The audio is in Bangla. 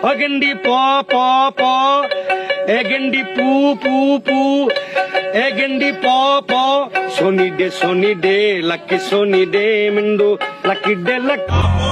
অগেন্ডি প প প এগেন্ডি পু পু পু এগেন্ডি প প সোনি ডে লাকি সোনি ডে মিন্ডু লাকি ডে লাকি